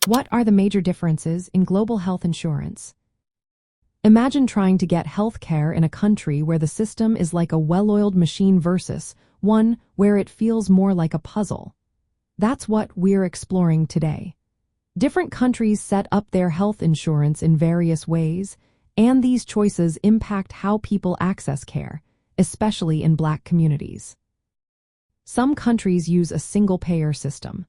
What are the major differences in global health insurance? Imagine trying to get health care in a country where the system is like a well-oiled machine versus one where it feels more like a puzzle. That's what we're exploring today. Different countries set up their health insurance in various ways, and these choices impact how people access care, especially in Black communities. Some countries use a single-payer system.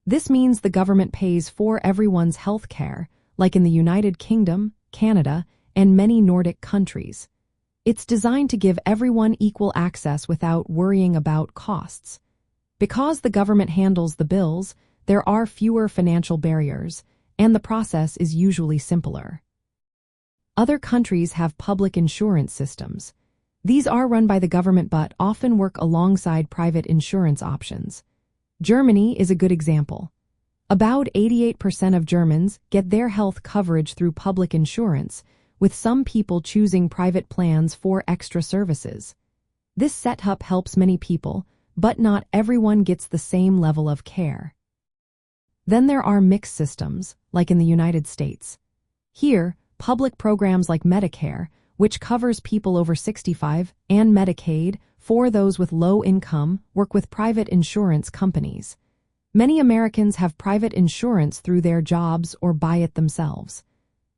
This means the government pays for everyone's health care, like in the United Kingdom, Canada, and many Nordic countries. It's designed to give everyone equal access without worrying about costs. Because the government handles the bills, there are fewer financial barriers, and the process is usually simpler. Other countries have public insurance systems. These are run by the government but often work alongside private insurance options. Germany is a good example. About 88% of Germans get their health coverage through public insurance, with some people choosing private plans for extra services. This setup helps many people, but not everyone gets the same level of care. Then there are mixed systems, like in the United States. Here, public programs like Medicare, which covers people over 65, and Medicaid, for those with low income, work with private insurance companies. Many Americans have private insurance through their jobs or buy it themselves.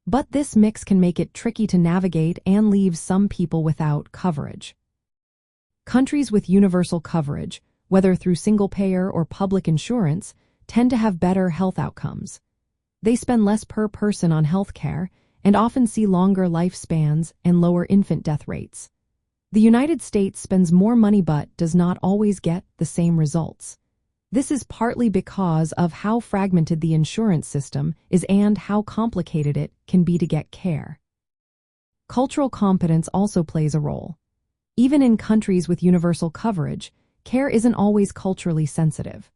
But this mix can make it tricky to navigate and leave some people without coverage. Countries with universal coverage, whether through single-payer or public insurance, tend to have better health outcomes. They spend less per person on health care and often see longer lifespans and lower infant death rates. The United States spends more money but does not always get the same results. This is partly because of how fragmented the insurance system is and how complicated it can be to get care. Cultural competence also plays a role. Even in countries with universal coverage, care isn't always culturally sensitive.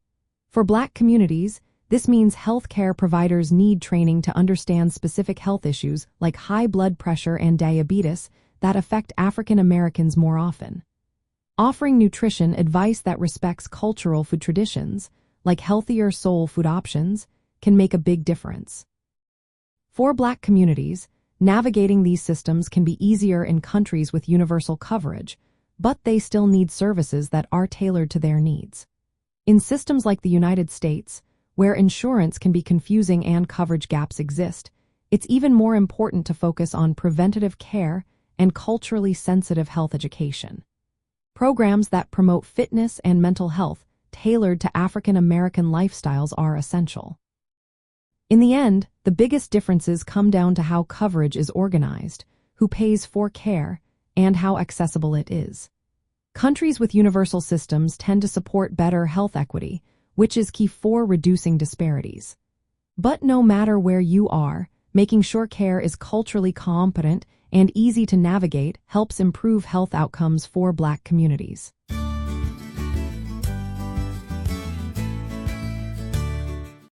For Black communities, this means healthcare providers need training to understand specific health issues like high blood pressure and diabetes that affect African Americans more often. Offering nutrition advice that respects cultural food traditions, like healthier soul food options, can make a big difference. For Black communities, navigating these systems can be easier in countries with universal coverage, but they still need services that are tailored to their needs. In systems like the United States, where insurance can be confusing and coverage gaps exist, it's even more important to focus on preventative care and culturally sensitive health education. Programs that promote fitness and mental health tailored to African American lifestyles are essential. In the end, the biggest differences come down to how coverage is organized, who pays for care, and how accessible it is. Countries with universal systems tend to support better health equity, which is key for reducing disparities. But no matter where you are, making sure care is culturally competent and easy to navigate helps improve health outcomes for Black communities.